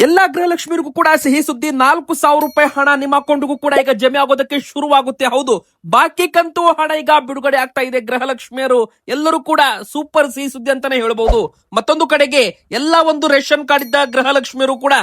ಎಲ್ಲಾ ಗೃಹಲಕ್ಷ್ಮಿಗೂ ಕೂಡ ಸಿಹಿ ಸುದ್ದಿ, 4,000 ರೂಪಾಯಿ ಹಣ ನಿಮ್ಮ ಅಕೌಂಟ್ಗೂ ಕೂಡ ಈಗ ಜಮೆ ಆಗೋದಕ್ಕೆ ಶುರುವಾಗುತ್ತೆ. ಹೌದು, ಬಾಕಿ ಕಂತು ಹಣ ಈಗ ಬಿಡುಗಡೆ ಆಗ್ತಾ ಇದೆ. ಗೃಹಲಕ್ಷ್ಮಿಯರು ಎಲ್ಲರೂ ಕೂಡ ಸೂಪರ್ ಸಿಹಿ ಸುದ್ದಿ ಅಂತಾನೆ ಹೇಳ್ಬಹುದು. ಮತ್ತೊಂದು ಕಡೆಗೆ ಎಲ್ಲಾ ಒಂದು ರೇಷನ್ ಕಾರ್ಡ್ ಇದ್ದ ಗೃಹಲಕ್ಷ್ಮಿಯರು ಕೂಡ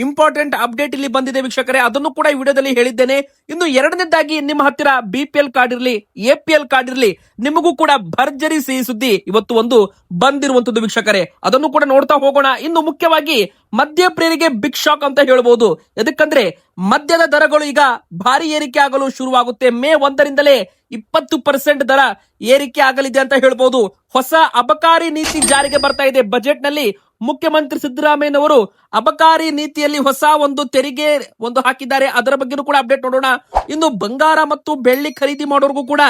ಇಂಪಾರ್ಟೆಂಟ್ ಅಪ್ಡೇಟ್ ಇಲ್ಲಿ ಬಂದಿದೆ ವೀಕ್ಷಕರೇ, ಅದನ್ನು ಕೂಡ ಈ ವಿಡಿಯೋದಲ್ಲಿ ಹೇಳಿದ್ದೇನೆ. ಇನ್ನು ಎರಡನೇದಾಗಿ ನಿಮ್ಮ ಹತ್ತಿರ BPL ಕಾರ್ಡ್ ಇರಲಿ, APL ಕಾರ್ಡ್ ಇರಲಿ, ನಿಮಗೂ ಕೂಡ ಭರ್ಜರಿ ಸಿಹಿ ಸುದ್ದಿ ಇವತ್ತು ಒಂದು ಬಂದಿರುವಂತದ್ದು ವೀಕ್ಷಕರೇ, ಅದನ್ನು ಕೂಡ ನೋಡ್ತಾ ಹೋಗೋಣ. ಇನ್ನು ಮುಖ್ಯವಾಗಿ ಮದ್ಯ ಪ್ರಿಯರಿಗೆ ಬಿಗ್ ಶಾಕ್ ಅಂತ ಹೇಳ್ಬಹುದು. ಎದಕ್ಕಂದ್ರೆ ಮದ್ಯದ ದರಗಳು ಈಗ ಭಾರಿ ಏರಿಕೆ ಆಗಲು ಶುರುವಾಗುತ್ತೆ. ಮೇ 1ರಿಂದಲೇ 20% ದರ ಏರಿಕೆ ಆಗಲಿದೆ ಅಂತ ಹೇಳ್ಬಹುದು. ಹೊಸ ಅಬಕಾರಿ ನೀತಿ ಜಾರಿಗೆ ಬರ್ತಾ ಇದೆ. ಬಜೆಟ್ ನಲ್ಲಿ ಮುಖ್ಯಮಂತ್ರಿ ಸಿದ್ದರಾಮಯ್ಯನವರು ಅಬಕಾರಿ ನೀತಿಯಲ್ಲಿ ಹೊಸ ಒಂದು ತೆರಿಗೆ ಹಾಕಿದ್ದಾರೆ. ಅದರ ಬಗ್ಗೆನೂ ಕೂಡ ಅಪ್ಡೇಟ್ ನೋಡೋಣ. ಇನ್ನು ಬಂಗಾರ ಮತ್ತು ಬೆಳ್ಳಿ ಖರೀದಿ ಮಾಡೋರ್ಗೂ ಕೂಡ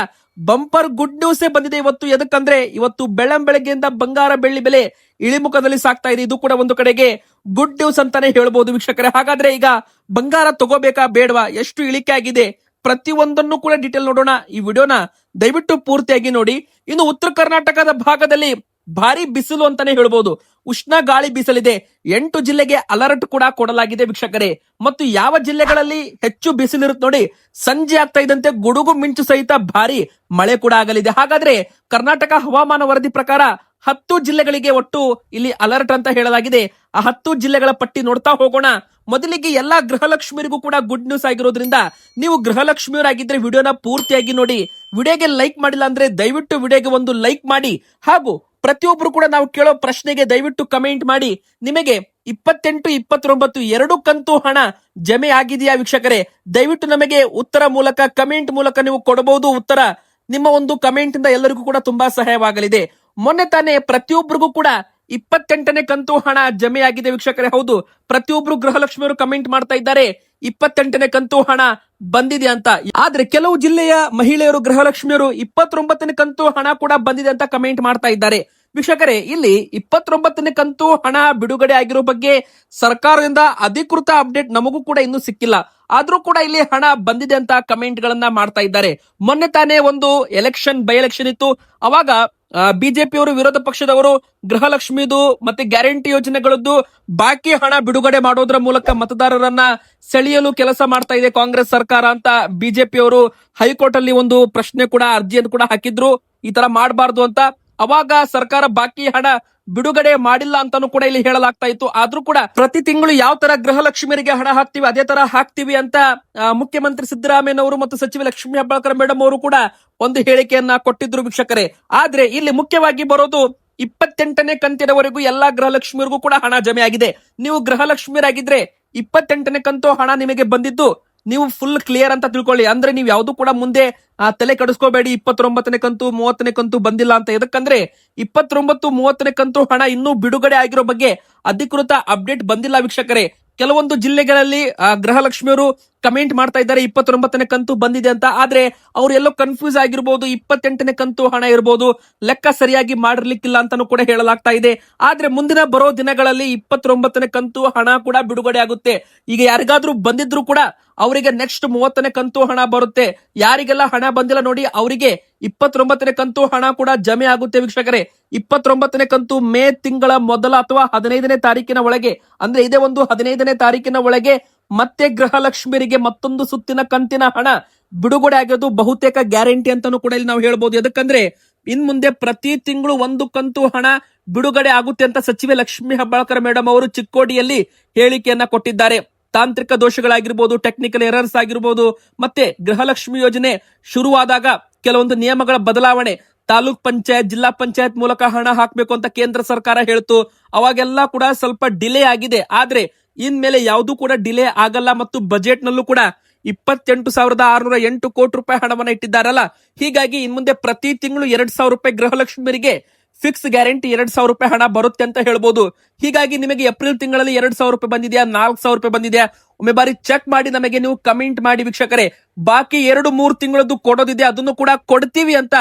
ಬಂಪರ್ ಗುಡ್ ನ್ಯೂಸ್ ಬಂದಿದೆ ಇವತ್ತು. ಎದಕ್ಕಂದ್ರೆ ಇವತ್ತು ಬೆಳಗ್ಗೆಯಿಂದ ಬಂಗಾರ ಬೆಳ್ಳಿ ಬೆಲೆ ಇಳಿಮುಖದಲ್ಲಿ ಸಾಕ್ತಾ ಇದೆ. ಇದು ಕೂಡ ಒಂದು ಕಡೆಗೆ ಗುಡ್ ನ್ಯೂಸ್ ಅಂತಾನೆ ಹೇಳ್ಬಹುದು ವೀಕ್ಷಕರೇ. ಹಾಗಾದ್ರೆ ಈಗ ಬಂಗಾರ ತಗೋಬೇಕಾ ಬೇಡವಾ, ಎಷ್ಟು ಇಳಿಕೆ ಆಗಿದೆ, ಪ್ರತಿಯೊಂದನ್ನು ಕೂಡ ಡೀಟೇಲ್ ನೋಡೋಣ. ಈ ವಿಡಿಯೋನ ದಯವಿಟ್ಟು ಪೂರ್ತಿಯಾಗಿ ನೋಡಿ. ಇನ್ನು ಉತ್ತರ ಕರ್ನಾಟಕದ ಭಾಗದಲ್ಲಿ ಭಾರಿ ಬಿಸಿಲು ಅಂತಾನೆ ಹೇಳ್ಬಹುದು. ಉಷ್ಣ ಗಾಳಿ ಬೀಸಲಿದೆ. 8 ಜಿಲ್ಲೆಗೆ ಅಲರ್ಟ್ ಕೂಡ ಕೊಡಲಾಗಿದೆ ವೀಕ್ಷಕರೇ. ಮತ್ತು ಯಾವ ಜಿಲ್ಲೆಗಳಲ್ಲಿ ಹೆಚ್ಚು ಬಿಸಿಲಿರುತ್ತೆ ನೋಡಿ, ಸಂಜೆ ಆಗ್ತಾ ಇದ್ದಂತೆ ಗುಡುಗು ಮಿಂಚು ಸಹಿತ ಭಾರಿ ಮಳೆ ಕೂಡ ಆಗಲಿದೆ. ಹಾಗಾದ್ರೆ ಕರ್ನಾಟಕ ಹವಾಮಾನ ವರದಿ ಪ್ರಕಾರ 10 ಜಿಲ್ಲೆಗಳಿಗೆ ಒಟ್ಟು ಇಲ್ಲಿ ಅಲರ್ಟ್ ಅಂತ ಹೇಳಲಾಗಿದೆ. ಆ 10 ಜಿಲ್ಲೆಗಳ ಪಟ್ಟಿ ನೋಡ್ತಾ ಹೋಗೋಣ. ಮೊದಲಿಗೆ ಎಲ್ಲಾ ಗೃಹಲಕ್ಷ್ಮಿಯರಿಗೂ ಕೂಡ ಗುಡ್ ನ್ಯೂಸ್ ಆಗಿರೋದ್ರಿಂದ ನೀವು ಗೃಹಲಕ್ಷ್ಮಿಯವರಾಗಿದ್ರೆ ವಿಡಿಯೋನ ಪೂರ್ತಿಯಾಗಿ ನೋಡಿ. ವಿಡಿಯೋಗೆ ಲೈಕ್ ಮಾಡಿಲ್ಲ ಅಂದ್ರೆ ದಯವಿಟ್ಟು ವಿಡಿಯೋಗೆ ಒಂದು ಲೈಕ್ ಮಾಡಿ. ಹಾಗೂ ಪ್ರತಿಯೊಬ್ರು ಕೂಡ ನಾವು ಕೇಳೋ ಪ್ರಶ್ನೆಗೆ ದಯವಿಟ್ಟು ಕಮೆಂಟ್ ಮಾಡಿ. ನಿಮಗೆ 28, 29 ಎರಡು ಕಂತು ಹಣ ಜಮೆ ಆಗಿದೆಯಾ ವೀಕ್ಷಕರೇ? ದಯವಿಟ್ಟು ನಮಗೆ ಉತ್ತರ ಮೂಲಕ, ಕಮೆಂಟ್ ಮೂಲಕ ನೀವು ಕೊಡಬಹುದು ಉತ್ತರ. ನಿಮ್ಮ ಒಂದು ಕಮೆಂಟ್ ಇಂದ ಎಲ್ಲರಿಗೂ ಕೂಡ ತುಂಬಾ ಸಹಾಯವಾಗಲಿದೆ. ಮೊನ್ನೆ ತಾನೇ ಪ್ರತಿಯೊಬ್ಬರಿಗೂ ಕೂಡ 28ನೇ ಕಂತು ಹಣ ಜಮೆ ಆಗಿದೆ ವೀಕ್ಷಕರೇ. ಹೌದು, ಪ್ರತಿಯೊಬ್ರು ಗೃಹಲಕ್ಷ್ಮಿಯವರು ಕಮೆಂಟ್ ಮಾಡ್ತಾ ಇದ್ದಾರೆ 28ನೇ ಕಂತು ಹಣ ಬಂದಿದೆ ಅಂತ. ಆದ್ರೆ ಕೆಲವು ಜಿಲ್ಲೆಯ ಮಹಿಳೆಯರು ಗೃಹಲಕ್ಷ್ಮಿಯರು 29ನೇ ಕಂತು ಹಣ ಕೂಡ ಬಂದಿದೆ ಅಂತ ಕಮೆಂಟ್ ಮಾಡ್ತಾ ಇದ್ದಾರೆ ವೀಕ್ಷಕರೇ. ಇಲ್ಲಿ 29ನೇ ಕಂತು ಹಣ ಬಿಡುಗಡೆ ಆಗಿರೋ ಬಗ್ಗೆ ಸರ್ಕಾರದಿಂದ ಅಧಿಕೃತ ಅಪ್ಡೇಟ್ ನಮಗೂ ಕೂಡ ಇನ್ನೂ ಸಿಕ್ಕಿಲ್ಲ. ಆದ್ರೂ ಕೂಡ ಇಲ್ಲಿ ಹಣ ಬಂದಿದೆ ಅಂತ ಕಮೆಂಟ್ ಗಳನ್ನ ಮಾಡ್ತಾ ಇದ್ದಾರೆ. ಮೊನ್ನೆ ತಾನೇ ಒಂದು ಬೈ ಎಲೆಕ್ಷನ್ ಇತ್ತು. ಅವಾಗ ಬಿಜೆಪಿಯವರು, ವಿರೋಧ ಪಕ್ಷದವರು ಗೃಹಲಕ್ಷ್ಮಿದು ಮತ್ತೆ ಗ್ಯಾರಂಟಿ ಯೋಜನೆಗಳದ್ದು ಬಾಕಿ ಹಣ ಬಿಡುಗಡೆ ಮಾಡೋದ್ರ ಮೂಲಕ ಮತದಾರರನ್ನ ಸೆಳೆಯಲು ಕೆಲಸ ಮಾಡ್ತಾ ಇದೆ ಕಾಂಗ್ರೆಸ್ ಸರ್ಕಾರ ಅಂತ ಬಿಜೆಪಿಯವರು ಹೈಕೋರ್ಟ್ ಅಲ್ಲಿ ಒಂದು ಪ್ರಶ್ನೆ ಕೂಡ, ಅರ್ಜಿಯನ್ನು ಕೂಡ ಹಾಕಿದ್ರು, ಈ ತರ ಮಾಡಬಾರ್ದು ಅಂತ. ಅವಾಗ ಸರ್ಕಾರ ಬಾಕಿ ಹಣ ಬಿಡುಗಡೆ ಮಾಡಿಲ್ಲ ಅಂತಾನು ಕೂಡ ಇಲ್ಲಿ ಹೇಳಲಾಗ್ತಾ ಇತ್ತು. ಆದ್ರೂ ಕೂಡ ಪ್ರತಿ ತಿಂಗಳು ಯಾವ ತರ ಗೃಹಲಕ್ಷ್ಮಿಯರಿಗೆ ಹಣ ಹಾಕ್ತಿವಿ ಅದೇ ತರ ಹಾಕ್ತಿವಿ ಅಂತ ಮುಖ್ಯಮಂತ್ರಿ ಸಿದ್ದರಾಮಯ್ಯನವರು ಮತ್ತು ಸಚಿವ ಲಕ್ಷ್ಮೀ ಹೆಬ್ಬಾಳ್ಕರ್ ಮೇಡಮ್ ಅವರು ಕೂಡ ಒಂದು ಹೇಳಿಕೆಯನ್ನ ಕೊಟ್ಟಿದ್ರು ವೀಕ್ಷಕರೇ. ಆದ್ರೆ ಇಲ್ಲಿ ಮುಖ್ಯವಾಗಿ ಬರೋದು 28ನೇ ಕಂತಿನವರೆಗೂ ಎಲ್ಲಾ ಗೃಹಲಕ್ಷ್ಮಿಯರಿಗೂ ಕೂಡ ಹಣ ಜಮೆ ಆಗಿದೆ. ನೀವು ಗೃಹಲಕ್ಷ್ಮಿಯರಾಗಿದ್ರೆ 28ನೇ ಕಂತು ಹಣ ನಿಮಗೆ ಬಂದಿದ್ದು ನೀವು ಫುಲ್ ಕ್ಲಿಯರ್ ಅಂತ ತಿಳ್ಕೊಳ್ಳಿ. ಅಂದ್ರೆ ನೀವು ಯಾವ್ದು ಕೂಡ ಮುಂದೆ ತಲೆ ಕೆಡಿಸ್ಕೋಬೇಡಿ 29ನೇ ಕಂತು 30ನೇ ಕಂತು ಬಂದಿಲ್ಲ ಅಂತ. ಎದಕ್ಕಂದ್ರೆ 29, 30ನೇ ಕಂತು ಹಣ ಇನ್ನೂ ಬಿಡುಗಡೆ ಆಗಿರೋ ಬಗ್ಗೆ ಅಧಿಕೃತ ಅಪ್ಡೇಟ್ ಬಂದಿಲ್ಲ ವೀಕ್ಷಕರೇ. ಕೆಲವೊಂದು ಜಿಲ್ಲೆಗಳಲ್ಲಿ ಗೃಹಲಕ್ಷ್ಮಿಯವರು ಕಮೆಂಟ್ ಮಾಡ್ತಾ ಇದ್ದಾರೆ 29ನೇ ಕಂತು ಬಂದಿದೆ ಅಂತ. ಆದ್ರೆ ಅವ್ರು ಎಲ್ಲೋ ಕನ್ಫ್ಯೂಸ್ ಆಗಿರ್ಬೋದು, 28ನೇ ಕಂತು ಹಣ ಇರ್ಬೋದು, ಲೆಕ್ಕ ಸರಿಯಾಗಿ ಮಾಡಿರ್ಲಿಕ್ಕಿಲ್ಲ ಅಂತಾನು ಕೂಡ ಹೇಳಲಾಗ್ತಾ ಇದೆ. ಆದ್ರೆ ಮುಂದಿನ ಬರೋ ದಿನಗಳಲ್ಲಿ 29ನೇ ಕಂತು ಹಣ ಕೂಡ ಬಿಡುಗಡೆ ಆಗುತ್ತೆ. ಈಗ ಯಾರಿಗಾದ್ರೂ ಬಂದಿದ್ರು ಕೂಡ ಅವರಿಗೆ ನೆಕ್ಸ್ಟ್ 30ನೇ ಕಂತು ಹಣ ಬರುತ್ತೆ. ಯಾರಿಗೆಲ್ಲ ಹಣ ಬಂದಿಲ್ಲ ನೋಡಿ ಅವರಿಗೆ 29ನೇ ಕಂತು ಹಣ ಕೂಡ ಜಮೆ ಆಗುತ್ತೆ ವೀಕ್ಷಕರೇ. 29ನೇ ಕಂತು ಮೇ ತಿಂಗಳ ಮೊದಲ ಅಥವಾ 15ನೇ ತಾರೀಕಿನ ಒಳಗೆ, ಅಂದ್ರೆ ಇದೇ ಒಂದು 15ನೇ ತಾರೀಕಿನ ಒಳಗೆ ಮತ್ತೆ ಗೃಹಲಕ್ಷ್ಮಿಯರಿಗೆ ಮತ್ತೊಂದು ಸುತ್ತಿನ ಕಂತಿನ ಹಣ ಬಿಡುಗಡೆ ಆಗೋದು ಬಹುತೇಕ ಗ್ಯಾರಂಟಿ ಅಂತಾನು ಕೂಡ ಇಲ್ಲಿ ನಾವು ಹೇಳ್ಬೋದು. ಯಾಕಂದ್ರೆ ಇನ್ ಮುಂದೆ ಪ್ರತಿ ತಿಂಗಳು ಒಂದು ಕಂತು ಹಣ ಬಿಡುಗಡೆ ಆಗುತ್ತೆ ಅಂತ ಸಚಿವೆ ಲಕ್ಷ್ಮೀ ಹೆಬ್ಬಾಳ್ಕರ್ ಮೇಡಮ್ ಅವರು ಚಿಕ್ಕೋಡಿಯಲ್ಲಿ ಹೇಳಿಕೆಯನ್ನ ಕೊಟ್ಟಿದ್ದಾರೆ. ತಾಂತ್ರಿಕ ದೋಷಗಳಾಗಿರ್ಬೋದು, ಟೆಕ್ನಿಕಲ್ ಎರರ್ಸ್ ಆಗಿರ್ಬೋದು, ಮತ್ತೆ ಗೃಹಲಕ್ಷ್ಮಿ ಯೋಜನೆ ಶುರುವಾದಾಗ ಕೆಲವೊಂದು ನಿಯಮಗಳ ಬದಲಾವಣೆ, ತಾಲೂಕ್ ಪಂಚಾಯತ್, ಜಿಲ್ಲಾ ಪಂಚಾಯತ್ ಮೂಲಕ ಹಣ ಹಾಕ್ಬೇಕು ಅಂತ ಕೇಂದ್ರ ಸರ್ಕಾರ ಹೇಳ್ತು. ಅವಾಗೆಲ್ಲ ಕೂಡ ಸ್ವಲ್ಪ ಡಿಲೇ ಆಗಿದೆ. ಆದ್ರೆ ಇನ್ಮೇಲೆ ಯಾವುದು ಕೂಡ ಡಿಲೇ ಆಗಲ್ಲ. ಮತ್ತು ಬಜೆಟ್ ನಲ್ಲೂ ಕೂಡ 28,608 ಕೋಟಿ ರೂಪಾಯಿ ಹಣವನ್ನ ಇಟ್ಟಿದ್ದಾರಲ್ಲ, ಹೀಗಾಗಿ ಇನ್ ಮುಂದೆ ಪ್ರತಿ ತಿಂಗಳು 2,000 ರೂಪಾಯಿ ಗೃಹಲಕ್ಷ್ಮಿಯರಿಗೆ ಫಿಕ್ಸ್ ಗ್ಯಾರಂಟಿ 2,000 ರೂಪಾಯಿ ಹಣ ಬರುತ್ತೆ ಅಂತ ಹೇಳ್ಬೋದು. ಹೀಗಾಗಿ ನಿಮಗೆ ಏಪ್ರಿಲ್ ತಿಂಗಳಲ್ಲಿ 2,000 ರೂಪಾಯಿ ಬಂದಿದೆಯಾ, 4,000 ರೂಪಾಯಿ ಬಂದಿದೆಯಾ, ಒಮ್ಮೆ ಬಾರಿ ಚೆಕ್ ಮಾಡಿ ನಮಗೆ ನೀವು ಕಮೆಂಟ್ ಮಾಡಿ ವೀಕ್ಷಕರೇ. ಬಾಕಿ 2-3 ತಿಂಗಳದ್ದು ಕೊಡೋದಿದೆ, ಅದನ್ನು ಕೂಡ ಕೊಡ್ತೀವಿ ಅಂತ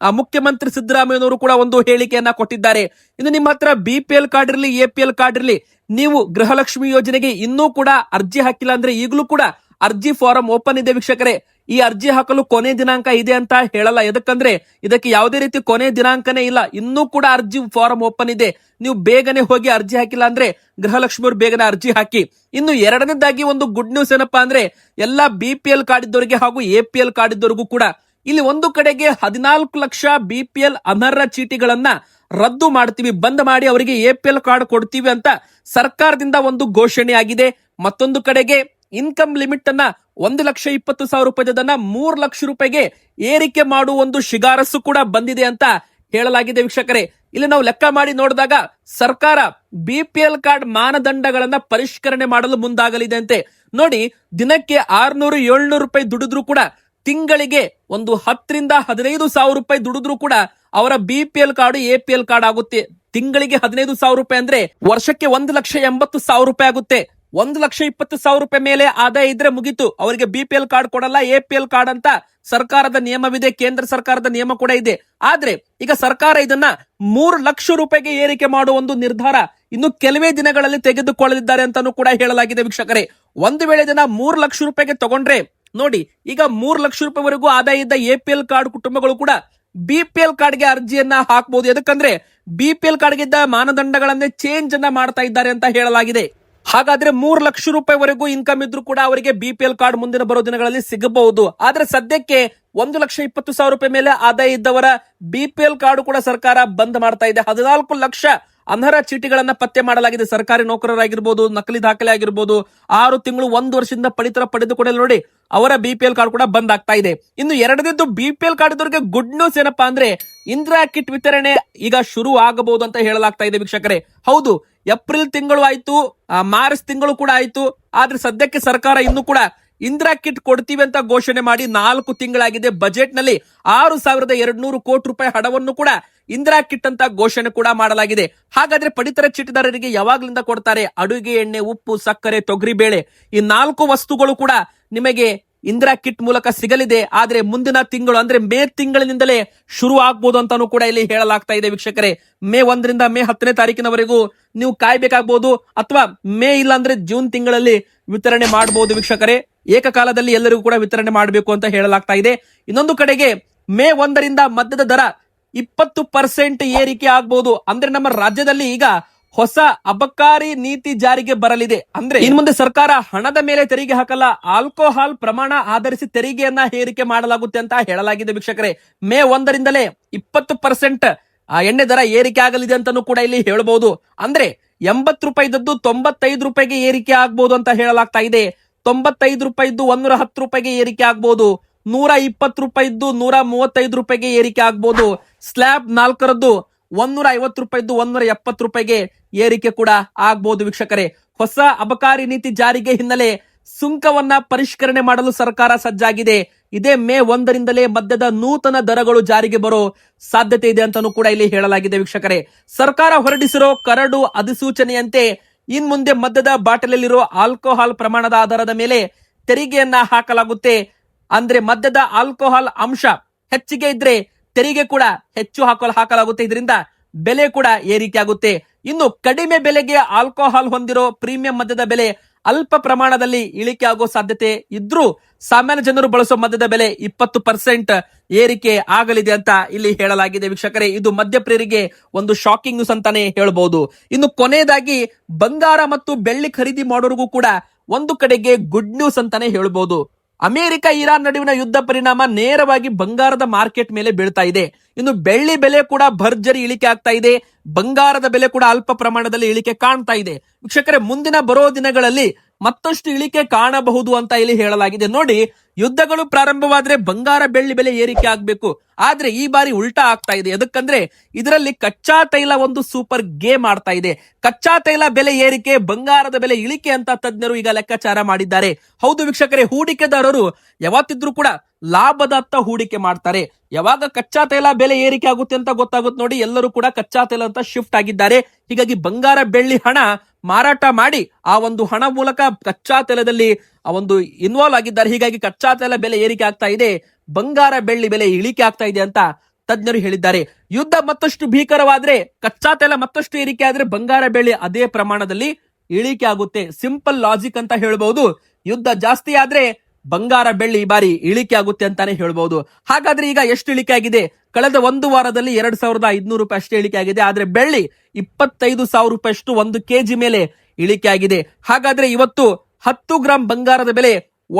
ಮುಖ್ಯಮಂತ್ರಿ ಸಿದ್ದರಾಮಯ್ಯನವರು ಕೂಡ ಒಂದು ಹೇಳಿಕೆಯನ್ನ ಕೊಟ್ಟಿದ್ದಾರೆ. ಇನ್ನು ನಿಮ್ಮ ಹತ್ರ BPL ಕಾರ್ಡ್ ಇರಲಿ, APL ಕಾರ್ಡ್ ಇರಲಿ, ನೀವು ಗೃಹಲಕ್ಷ್ಮಿ ಯೋಜನೆಗೆ ಇನ್ನೂ ಕೂಡ ಅರ್ಜಿ ಹಾಕಿಲ್ಲ ಅಂದ್ರೆ ಈಗಲೂ ಕೂಡ ಅರ್ಜಿ ಫಾರಂ ಓಪನ್ ಇದೆ ವೀಕ್ಷಕರೇ. ಈ ಅರ್ಜಿ ಹಾಕಲು ಕೊನೆ ದಿನಾಂಕ ಇದೆ ಅಂತ ಹೇಳಲ್ಲ. ಎದಕ್ಕಂದ್ರೆ ಇದಕ್ಕೆ ಯಾವುದೇ ರೀತಿ ಕೊನೆ ದಿನಾಂಕನೇ ಇಲ್ಲ. ಇನ್ನೂ ಕೂಡ ಅರ್ಜಿ ಫಾರಂ ಓಪನ್ ಇದೆ. ನೀವು ಬೇಗನೆ ಹೋಗಿ ಅರ್ಜಿ ಹಾಕಿಲ್ಲ ಅಂದ್ರೆ ಗೃಹಲಕ್ಷ್ಮಿ ಅವರು ಬೇಗನೆ ಅರ್ಜಿ ಹಾಕಿ. ಇನ್ನು ಎರಡನೇದಾಗಿ ಒಂದು ಗುಡ್ ನ್ಯೂಸ್ ಏನಪ್ಪಾ ಅಂದ್ರೆ ಎಲ್ಲಾ BPL ಕಾರ್ಡ್ ಇದ್ದವರಿಗೆ ಹಾಗೂ APL ಕಾರ್ಡ್ ಇದ್ದವರಿಗೂ ಕೂಡ ಇಲ್ಲಿ ಒಂದು ಕಡೆಗೆ 14 ಲಕ್ಷ BPL ಅನರ್ಹ ಚೀಟಿಗಳನ್ನ ರದ್ದು ಮಾಡ್ತೀವಿ, ಬಂದ್ ಮಾಡಿ ಅವರಿಗೆ APL ಕಾರ್ಡ್ ಕೊಡ್ತೀವಿ ಅಂತ ಸರ್ಕಾರದಿಂದ ಒಂದು ಘೋಷಣೆ ಆಗಿದೆ. ಮತ್ತೊಂದು ಕಡೆಗೆ ಇನ್ಕಮ್ ಲಿಮಿಟ್ ಅನ್ನ 1,20,000 ರೂಪಾಯಿದನ್ನ 3 ಲಕ್ಷ ರೂಪಾಯಿಗೆ ಏರಿಕೆ ಮಾಡುವ ಒಂದು ಶಿಫಾರಸು ಕೂಡ ಬಂದಿದೆ ಅಂತ ಹೇಳಲಾಗಿದೆ. ವೀಕ್ಷಕರೇ, ಇಲ್ಲಿ ನಾವು ಲೆಕ್ಕ ಮಾಡಿ ನೋಡಿದಾಗ ಸರ್ಕಾರ BPL ಕಾರ್ಡ್ ಮಾನದಂಡಗಳನ್ನ ಪರಿಷ್ಕರಣೆ ಮಾಡಲು ಮುಂದಾಗಲಿದೆ ಅಂತೆ. ನೋಡಿ, ದಿನಕ್ಕೆ 600-700 ರೂಪಾಯಿ ದುಡಿದ್ರು ಕೂಡ ತಿಂಗಳಿಗೆ ಒಂದು 10,000 ರಿಂದ 15,000 ರೂಪಾಯಿ ದುಡಿದ್ರು ಕೂಡ ಅವರ BPL ಕಾರ್ಡ್ APL ಕಾರ್ಡ್ ಆಗುತ್ತೆ. ತಿಂಗಳಿಗೆ 15,000 ರೂಪಾಯಿ ಅಂದ್ರೆ ವರ್ಷಕ್ಕೆ 1,80,000 ರೂಪಾಯಿ ಆಗುತ್ತೆ. 1,20,000 ರೂಪಾಯಿ ಮೇಲೆ ಆದಾಯ ಇದ್ರೆ ಮುಗಿತು, ಅವರಿಗೆ BPL ಕಾರ್ಡ್ ಕೊಡಲ್ಲ, APL ಕಾರ್ಡ್ ಅಂತ ಸರ್ಕಾರದ ನಿಯಮವಿದೆ, ಕೇಂದ್ರ ಸರ್ಕಾರದ ನಿಯಮ ಕೂಡ ಇದೆ. ಆದ್ರೆ ಈಗ ಸರ್ಕಾರ ಇದನ್ನ 3 ಲಕ್ಷ ರೂಪಾಯಿಗೆ ಏರಿಕೆ ಮಾಡುವ ಒಂದು ನಿರ್ಧಾರ ಇನ್ನು ಕೆಲವೇ ದಿನಗಳಲ್ಲಿ ತೆಗೆದುಕೊಳ್ಳಲಿದ್ದಾರೆ ಅಂತಾನೂ ಕೂಡ ಹೇಳಲಾಗಿದೆ. ವೀಕ್ಷಕರೇ, ಒಂದು ವೇಳೆ ಇದನ್ನ 3 ಲಕ್ಷ ರೂಪಾಯಿಗೆ ತಗೊಂಡ್ರೆ ನೋಡಿ, ಈಗ 3 ಲಕ್ಷ ರೂಪಾಯಿವರೆಗೂ ಆದಾಯ ಇದ್ದ APL ಕಾರ್ಡ್ ಕುಟುಂಬಗಳು ಕೂಡ BPL ಕಾರ್ಡ್ಗೆ ಅರ್ಜಿಯನ್ನ ಹಾಕಬಹುದು. ಎದಕ್ಕಂದ್ರೆ BPL ಕಾರ್ಡ್ಗಿದ್ದ ಮಾನದಂಡಗಳನ್ನೇ ಚೇಂಜ್ ಅನ್ನ ಮಾಡ್ತಾ ಇದ್ದಾರೆ ಅಂತ ಹೇಳಲಾಗಿದೆ. ಹಾಗಾದ್ರೆ 3 ಲಕ್ಷ ರೂಪಾಯಿವರೆಗೂ ಇನ್ಕಮ್ ಇದ್ರೂ ಕೂಡ ಅವರಿಗೆ BPL ಕಾರ್ಡ್ ಮುಂದಿನ ಬರೋ ದಿನಗಳಲ್ಲಿ ಸಿಗಬಹುದು. ಆದ್ರೆ ಸದ್ಯಕ್ಕೆ 1,20,000 ರೂಪಾಯಿ ಮೇಲೆ ಆದಾಯ ಇದ್ದವರ BPL ಕಾರ್ಡ್ ಕೂಡ ಸರ್ಕಾರ ಬಂದ್ ಮಾಡ್ತಾ ಇದೆ. 14 ಲಕ್ಷ ಅನರ್ಹ ಚೀಟಿಗಳನ್ನ ಪತ್ತೆ ಮಾಡಲಾಗಿದೆ. ಸರ್ಕಾರಿ ನೌಕರರಾಗಿರ್ಬೋದು, ನಕಲಿ ದಾಖಲೆ ಆಗಿರ್ಬೋದು, 6 ತಿಂಗಳು 1 ವರ್ಷದಿಂದ ಪಡಿತರ ಪಡೆದುಕೊಳ್ಳಲು ನೋಡಿ ಅವರ BPL ಕಾರ್ಡ್ ಕೂಡ ಬಂದ್ ಆಗ್ತಾ ಇದೆ. ಇನ್ನು ಎರಡನೇದು BPL ಕಾರ್ಡ್ ಇದ್ದವರಿಗೆ ಗುಡ್ ನ್ಯೂಸ್ ಏನಪ್ಪಾ ಅಂದ್ರೆ ಇಂದಿರಾ ಕಿಟ್ ವಿತರಣೆ ಈಗ ಶುರು ಆಗಬಹುದು ಅಂತ ಹೇಳಲಾಗ್ತಾ ಇದೆ. ವೀಕ್ಷಕರೇ, ಹೌದು, ಏಪ್ರಿಲ್ ತಿಂಗಳು ಆಯ್ತು, ಮಾರ್ಚ್ ತಿಂಗಳು ಕೂಡ ಆಯ್ತು. ಆದ್ರೆ ಸದ್ಯಕ್ಕೆ ಸರ್ಕಾರ ಇನ್ನು ಕೂಡ ಇಂದಿರಾ ಕಿಟ್ ಕೊಡ್ತೀವಿ ಅಂತ ಘೋಷಣೆ ಮಾಡಿ 4 ತಿಂಗಳಾಗಿದೆ. ಬಜೆಟ್ ನಲ್ಲಿ 6,200 ಕೋಟಿ ರೂಪಾಯಿ ಹಣವನ್ನು ಕೂಡ ಇಂದಿರಾ ಕಿಟ್ ಅಂತ ಘೋಷಣೆ ಕೂಡ ಮಾಡಲಾಗಿದೆ. ಹಾಗಾದ್ರೆ ಪಡಿತರ ಚೀಟಿದಾರರಿಗೆ ಯಾವಾಗ್ಲಿಂದ ಕೊಡ್ತಾರೆ? ಅಡುಗೆ ಎಣ್ಣೆ, ಉಪ್ಪು, ಸಕ್ಕರೆ, ತೊಗರಿ ಬೇಳೆ, ಈ 4 ವಸ್ತುಗಳು ಕೂಡ ನಿಮಗೆ ಇಂದಿರಾ ಕಿಟ್ ಮೂಲಕ ಸಿಗಲಿದೆ. ಆದ್ರೆ ಮುಂದಿನ ತಿಂಗಳು ಅಂದ್ರೆ ಮೇ ತಿಂಗಳಿನಿಂದಲೇ ಶುರು ಆಗ್ಬಹುದು ಅಂತಾನು ಕೂಡ ಇಲ್ಲಿ ಹೇಳಲಾಗ್ತಾ ಇದೆ. ವೀಕ್ಷಕರೇ, ಮೇ 1 ರಿಂದ ಮೇ 10ನೇ ತಾರೀಕಿನವರೆಗೂ ನೀವು ಕಾಯ್ಬೇಕಾಗಬಹುದು, ಅಥವಾ ಮೇ ಇಲ್ಲ ಅಂದ್ರೆ ಜೂನ್ ತಿಂಗಳಲ್ಲಿ ವಿತರಣೆ ಮಾಡಬಹುದು. ವೀಕ್ಷಕರೇ, ಏಕಕಾಲದಲ್ಲಿ ಎಲ್ಲರಿಗೂ ಕೂಡ ವಿತರಣೆ ಮಾಡಬೇಕು ಅಂತ ಹೇಳಲಾಗ್ತಾ ಇದೆ. ಇನ್ನೊಂದು ಕಡೆಗೆ ಮೇ 1 ರಿಂದ ಮದ್ಯದ ದರ 20% ಏರಿಕೆ ಆಗಬಹುದು. ಅಂದ್ರೆ ನಮ್ಮ ರಾಜ್ಯದಲ್ಲಿ ಈಗ ಹೊಸ ಅಬಕಾರಿ ನೀತಿ ಜಾರಿಗೆ ಬರಲಿದೆ. ಅಂದ್ರೆ ಇನ್ ಮುಂದೆ ಸರ್ಕಾರ ಹಣದ ಮೇಲೆ ತೆರಿಗೆ ಹಾಕಲ್ಲ, ಆಲ್ಕೋಹಾಲ್ ಪ್ರಮಾಣ ಆಧರಿಸಿ ತೆರಿಗೆಯನ್ನ ಏರಿಕೆ ಮಾಡಲಾಗುತ್ತೆ ಅಂತ ಹೇಳಲಾಗಿದೆ. ವೀಕ್ಷಕರೇ, ಮೇ 1 ರಿಂದಲೇ 20% ಎಣ್ಣೆ ದರ ಏರಿಕೆ ಆಗಲಿದೆ ಅಂತಾನೂ ಕೂಡ ಇಲ್ಲಿ ಹೇಳಬಹುದು. ಅಂದ್ರೆ 80 ರೂಪಾಯಿದದ್ದು 95 ರೂಪಾಯಿಗೆ ಏರಿಕೆ ಆಗ್ಬಹುದು ಅಂತ ಹೇಳಲಾಗ್ತಾ ಇದೆ. 95 ರೂಪಾಯಿದ್ದು 110 ರೂಪಾಯಿಗೆ ಏರಿಕೆ ಆಗ್ಬಹುದು. 120 ರೂಪಾಯಿದ್ದು 135 ರೂಪಾಯಿಗೆ ಏರಿಕೆ ಆಗ್ಬಹುದು. ಸ್ಲ್ಯಾಬ್ 4ರದ್ದು 150 ರೂಪಾಯಿದ್ದು 170 ರೂಪಾಯಿಗೆ ಏರಿಕೆ ಕೂಡ ಆಗ್ಬಹುದು. ವೀಕ್ಷಕರೇ, ಹೊಸ ಅಬಕಾರಿ ನೀತಿ ಜಾರಿಗೆ ಹಿನ್ನೆಲೆ ಸುಂಕವನ್ನ ಪರಿಷ್ಕರಣೆ ಮಾಡಲು ಸರ್ಕಾರ ಸಜ್ಜಾಗಿದೆ. ಇದೇ ಮೇ 1 ರಿಂದಲೇ ಮದ್ಯದ ನೂತನ ದರಗಳು ಜಾರಿಗೆ ಬರೋ ಸಾಧ್ಯತೆ ಇದೆ ಅಂತಾನೂ ಕೂಡ ಇಲ್ಲಿ ಹೇಳಲಾಗಿದೆ. ವೀಕ್ಷಕರೇ, ಸರ್ಕಾರ ಹೊರಡಿಸಿರೋ ಕರಡು ಅಧಿಸೂಚನೆಯಂತೆ ಇನ್ ಮುಂದೆ ಮದ್ಯದ ಬಾಟಲಲ್ಲಿರೋ ಆಲ್ಕೋಹಾಲ್ ಪ್ರಮಾಣದ ಆಧಾರದ ಮೇಲೆ ತೆರಿಗೆಯನ್ನ ಹಾಕಲಾಗುತ್ತೆ. ಅಂದ್ರೆ ಮದ್ಯದ ಆಲ್ಕೋಹಾಲ್ ಅಂಶ ಹೆಚ್ಚಿಗೆ ಇದ್ರೆ ತೆರಿಗೆ ಕೂಡ ಹೆಚ್ಚು ಹಾಕಲಾಗುತ್ತೆ. ಇದರಿಂದ ಬೆಲೆ ಕೂಡ ಏರಿಕೆ ಆಗುತ್ತೆ. ಇನ್ನು ಕಡಿಮೆ ಬೆಲೆಗೆ ಆಲ್ಕೋಹಾಲ್ ಹೊಂದಿರೋ ಪ್ರೀಮಿಯಂ ಮದ್ಯದ ಬೆಲೆ ಅಲ್ಪ ಪ್ರಮಾಣದಲ್ಲಿ ಇಳಿಕೆ ಆಗೋ ಸಾಧ್ಯತೆ ಇದ್ರೂ ಸಾಮಾನ್ಯ ಜನರು ಬಳಸೋ ಮದ್ಯದ ಬೆಲೆ 20% ಏರಿಕೆ ಆಗಲಿದೆ ಅಂತ ಇಲ್ಲಿ ಹೇಳಲಾಗಿದೆ. ವೀಕ್ಷಕರೇ, ಇದು ಮದ್ಯಪ್ರಿಯರಿಗೆ ಒಂದು ಶಾಕಿಂಗ್ ನ್ಯೂಸ್ ಅಂತಾನೆ ಹೇಳ್ಬಹುದು. ಇನ್ನು ಕೊನೆಯದಾಗಿ ಬಂಗಾರ ಮತ್ತು ಬೆಳ್ಳಿ ಖರೀದಿ ಮಾಡೋರಿಗೂ ಕೂಡ ಒಂದು ಕಡೆಗೆ ಗುಡ್ ನ್ಯೂಸ್ ಅಂತಾನೆ ಹೇಳ್ಬಹುದು. ಅಮೆರಿಕ ಇರಾನ್ ನಡುವಿನ ಯುದ್ಧ ಪರಿಣಾಮ ನೇರವಾಗಿ ಬಂಗಾರದ ಮಾರ್ಕೆಟ್ ಮೇಲೆ ಬೀಳ್ತಾ ಇದೆ. ಇನ್ನು ಬೆಳ್ಳಿ ಬೆಲೆ ಕೂಡ ಭರ್ಜರಿ ಇಳಿಕೆ ಆಗ್ತಾ ಇದೆ. ಬಂಗಾರದ ಬೆಲೆ ಕೂಡ ಅಲ್ಪ ಪ್ರಮಾಣದಲ್ಲಿ ಇಳಿಕೆ ಕಾಣ್ತಾ ಇದೆ. ವೀಕ್ಷಕರೇ, ಮುಂದಿನ ಬರೋ ದಿನಗಳಲ್ಲಿ ಮತ್ತಷ್ಟು ಇಳಿಕೆ ಕಾಣಬಹುದು ಅಂತ ಇಲ್ಲಿ ಹೇಳಲಾಗಿದೆ. ನೋಡಿ, ಯುದ್ಧಗಳು ಪ್ರಾರಂಭವಾದ್ರೆ ಬಂಗಾರ ಬೆಳ್ಳಿ ಬೆಲೆ ಏರಿಕೆ ಆಗ್ಬೇಕು, ಆದ್ರೆ ಈ ಬಾರಿ ಉಲ್ಟಾ ಆಗ್ತಾ ಇದೆ. ಎದಕ್ಕಂದ್ರೆ ಇದರಲ್ಲಿ ಕಚ್ಚಾ ತೈಲ ಒಂದು ಸೂಪರ್ ಗೇಮ್ ಆಡ್ತಾ ಇದೆ. ಕಚ್ಚಾ ತೈಲ ಬೆಲೆ ಏರಿಕೆ, ಬಂಗಾರದ ಬೆಲೆ ಇಳಿಕೆ ಅಂತ ತಜ್ಞರು ಈಗ ಲೆಕ್ಕಾಚಾರ ಮಾಡಿದ್ದಾರೆ. ಹೌದು ವೀಕ್ಷಕರೇ, ಹೂಡಿಕೆದಾರರು ಯಾವತ್ತಿದ್ರೂ ಕೂಡ ಲಾಭದತ್ತ ಹೂಡಿಕೆ ಮಾಡ್ತಾರೆ. ಯಾವಾಗ ಕಚ್ಚಾ ತೈಲ ಬೆಲೆ ಏರಿಕೆ ಆಗುತ್ತೆ ಅಂತ ಗೊತ್ತಾಗುತ್ತೆ ನೋಡಿ, ಎಲ್ಲರೂ ಕೂಡ ಕಚ್ಚಾ ತೈಲ ಅಂತ ಶಿಫ್ಟ್ ಆಗಿದ್ದಾರೆ. ಹೀಗಾಗಿ ಬಂಗಾರ ಬೆಳ್ಳಿ ಹಣ ಮಾರಾಟ ಮಾಡಿ ಆ ಒಂದು ಹಣ ಮೂಲಕ ಕಚ್ಚಾ ತೈಲದಲ್ಲಿ ಆ ಒಂದು ಇನ್ವಾಲ್ವ್ ಆಗಿದ್ದಾರೆ. ಹೀಗಾಗಿ ಕಚ್ಚಾ ತೈಲ ಬೆಲೆ ಏರಿಕೆ ಆಗ್ತಾ ಇದೆ, ಬಂಗಾರ ಬೆಳ್ಳಿ ಬೆಲೆ ಇಳಿಕೆ ಆಗ್ತಾ ಇದೆ ಅಂತ ತಜ್ಞರು ಹೇಳಿದ್ದಾರೆ. ಯುದ್ಧ ಮತ್ತಷ್ಟು ಭೀಕರವಾದ್ರೆ, ಕಚ್ಚಾ ತೈಲ ಮತ್ತಷ್ಟು ಏರಿಕೆ ಆದ್ರೆ ಬಂಗಾರ ಬೆಳ್ಳಿ ಅದೇ ಪ್ರಮಾಣದಲ್ಲಿ ಇಳಿಕೆ ಆಗುತ್ತೆ. ಸಿಂಪಲ್ ಲಾಜಿಕ್ ಅಂತ ಹೇಳ್ಬಹುದು. ಯುದ್ಧ ಜಾಸ್ತಿ ಆದ್ರೆ ಬಂಗಾರ ಬೆಳ್ಳಿ ಈ ಬಾರಿ ಇಳಿಕೆ ಆಗುತ್ತೆ ಅಂತಾನೆ ಹೇಳ್ಬಹುದು. ಹಾಗಾದ್ರೆ ಈಗ ಎಷ್ಟು ಇಳಿಕೆ ಆಗಿದೆ? ಕಳೆದ ಒಂದು ವಾರದಲ್ಲಿ 2,500 ರೂಪಾಯಿ ಅಷ್ಟೇ ಇಳಿಕೆ ಆಗಿದೆ. ಆದ್ರೆ ಬೆಳ್ಳಿ 25,000 ರೂಪಾಯಿ ಅಷ್ಟು 1 ಕೆಜಿ ಮೇಲೆ ಇಳಿಕೆ ಆಗಿದೆ. ಹಾಗಾದ್ರೆ ಇವತ್ತು 10 ಗ್ರಾಂ ಬಂಗಾರದ ಬೆಲೆ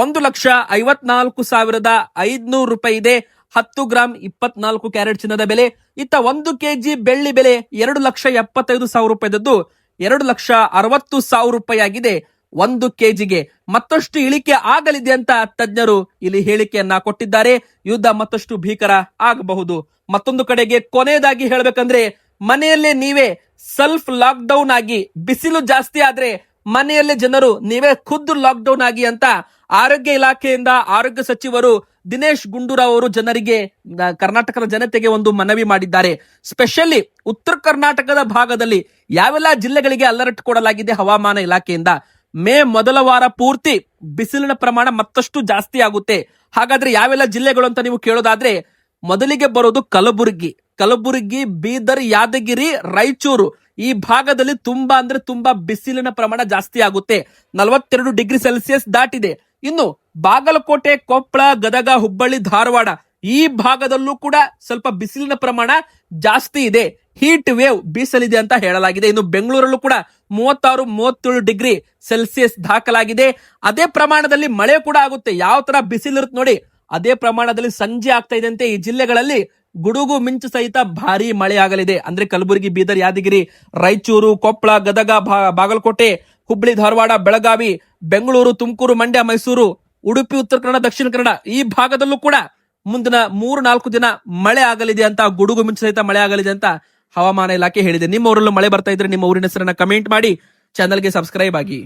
1,54,500 ರೂಪಾಯಿ ಇದೆ. 10 ಗ್ರಾಂ 24 ಕ್ಯಾರೆಟ್ ಚಿನ್ನದ ಬೆಲೆ. ಇತ್ತ 1 ಕೆಜಿ ಬೆಳ್ಳಿ ಬೆಲೆ 2,75,000 ರೂಪಾಯಿದದ್ದು 2,60,000 ರೂಪಾಯಿ ಆಗಿದೆ 1 ಕೆಜಿಗೆ. ಮತ್ತಷ್ಟು ಇಳಿಕೆ ಆಗಲಿದೆ ಅಂತ ತಜ್ಞರು ಇಲ್ಲಿ ಹೇಳಿಕೆಯನ್ನ ಕೊಟ್ಟಿದ್ದಾರೆ. ಯುದ್ಧ ಮತ್ತಷ್ಟು ಭೀಕರ ಆಗಬಹುದು. ಮತ್ತೊಂದು ಕಡೆಗೆ ಕೊನೆಯದಾಗಿ ಹೇಳ್ಬೇಕಂದ್ರೆ, ಮನೆಯಲ್ಲೇ ನೀವೇ ಸೆಲ್ಫ್ ಲಾಕ್ ಡೌನ್ ಆಗಿ, ಬಿಸಿಲು ಜಾಸ್ತಿ ಆದ್ರೆ ಮನೆಯಲ್ಲೇ ಜನರು ನೀವೇ ಖುದ್ದು ಲಾಕ್ ಡೌನ್ ಆಗಿ ಅಂತ ಆರೋಗ್ಯ ಇಲಾಖೆಯಿಂದ ಆರೋಗ್ಯ ಸಚಿವರು ದಿನೇಶ್ ಗುಂಡೂರಾವ್ ಅವರು ಜನರಿಗೆ, ಕರ್ನಾಟಕದ ಜನತೆಗೆ ಒಂದು ಮನವಿ ಮಾಡಿದ್ದಾರೆ. ಸ್ಪೆಷಲಿ ಉತ್ತರ ಕರ್ನಾಟಕದ ಭಾಗದಲ್ಲಿ ಯಾವೆಲ್ಲ ಜಿಲ್ಲೆಗಳಿಗೆ ಅಲರ್ಟ್ ಕೊಡಲಾಗಿದೆ ಹವಾಮಾನ ಇಲಾಖೆಯಿಂದ. ಮೇ ಮೊದಲ ವಾರ ಪೂರ್ತಿ ಬಿಸಿಲಿನ ಪ್ರಮಾಣ ಮತ್ತಷ್ಟು ಜಾಸ್ತಿ ಆಗುತ್ತೆ. ಹಾಗಾದ್ರೆ ಯಾವೆಲ್ಲ ಜಿಲ್ಲೆಗಳು ಅಂತ ನೀವು ಕೇಳೋದಾದ್ರೆ, ಮೊದಲಿಗೆ ಬರೋದು ಕಲಬುರಗಿ, ಬೀದರ್, ಯಾದಗಿರಿ, ರಾಯಚೂರು. ಈ ಭಾಗದಲ್ಲಿ ತುಂಬಾ ಅಂದ್ರೆ ತುಂಬಾ ಬಿಸಿಲಿನ ಪ್ರಮಾಣ ಜಾಸ್ತಿ ಆಗುತ್ತೆ. 42 ಡಿಗ್ರಿ ಸೆಲ್ಸಿಯಸ್ ದಾಟಿದೆ. ಇನ್ನು ಬಾಗಲಕೋಟೆ, ಕೊಪ್ಪಳ, ಗದಗ, ಹುಬ್ಬಳ್ಳಿ, ಧಾರವಾಡ ಈ ಭಾಗದಲ್ಲೂ ಕೂಡ ಸ್ವಲ್ಪ ಬಿಸಿಲಿನ ಪ್ರಮಾಣ ಜಾಸ್ತಿ ಇದೆ. ಹೀಟ್ ವೇವ್ ಬೀಸಲಿದೆ ಅಂತ ಹೇಳಲಾಗಿದೆ. ಇನ್ನು ಬೆಂಗಳೂರಲ್ಲೂ ಕೂಡ 36-37 ಡಿಗ್ರಿ ಸೆಲ್ಸಿಯಸ್ ದಾಖಲಾಗಿದೆ. ಅದೇ ಪ್ರಮಾಣದಲ್ಲಿ ಮಳೆ ಕೂಡ ಆಗುತ್ತೆ. ಯಾವ ತರ ಬಿಸಿಲಿರುತ್ತೆ ನೋಡಿ, ಅದೇ ಪ್ರಮಾಣದಲ್ಲಿ ಸಂಜೆ ಆಗ್ತಾ ಇದೆ ಅಂತೆ. ಈ ಜಿಲ್ಲೆಗಳಲ್ಲಿ ಗುಡುಗು ಮಿಂಚು ಸಹಿತ ಭಾರಿ ಮಳೆ ಆಗಲಿದೆ. ಅಂದ್ರೆ ಕಲಬುರಗಿ, ಬೀದರ್, ಯಾದಗಿರಿ, ರಾಯಚೂರು, ಕೊಪ್ಪಳ, ಗದಗ, ಬಾಗಲಕೋಟೆ, ಹುಬ್ಬಳ್ಳಿ, ಧಾರವಾಡ, ಬೆಳಗಾವಿ, ಬೆಂಗಳೂರು, ತುಮಕೂರು, ಮಂಡ್ಯ, ಮೈಸೂರು, ಉಡುಪಿ, ಉತ್ತರ ಕನ್ನಡ, ದಕ್ಷಿಣ ಕನ್ನಡ ಈ ಭಾಗದಲ್ಲೂ ಕೂಡ ಮುಂದಿನ 3-4 ದಿನ ಮಳೆ ಆಗಲಿದೆ ಅಂತ, ಗುಡುಗು ಮಿಂಚು ಸಹಿತ ಮಳೆ ಆಗಲಿದೆ ಅಂತ ಹವಾಮಾನ ಇಲಾಖೆ ಹೇಳಿದೆ. ನಿಮ್ಮ ಊರಲ್ಲೂ ಮಳೆ ಬರ್ತಾ ಇದ್ರೆ ನಿಮ್ಮ ಊರಿನ ಹೆಸರನ್ನ ಕಮೆಂಟ್ ಮಾಡಿ, ಚಾನಲ್ಗೆ ಸಬ್ಸ್ಕ್ರೈಬ್ ಆಗಿ.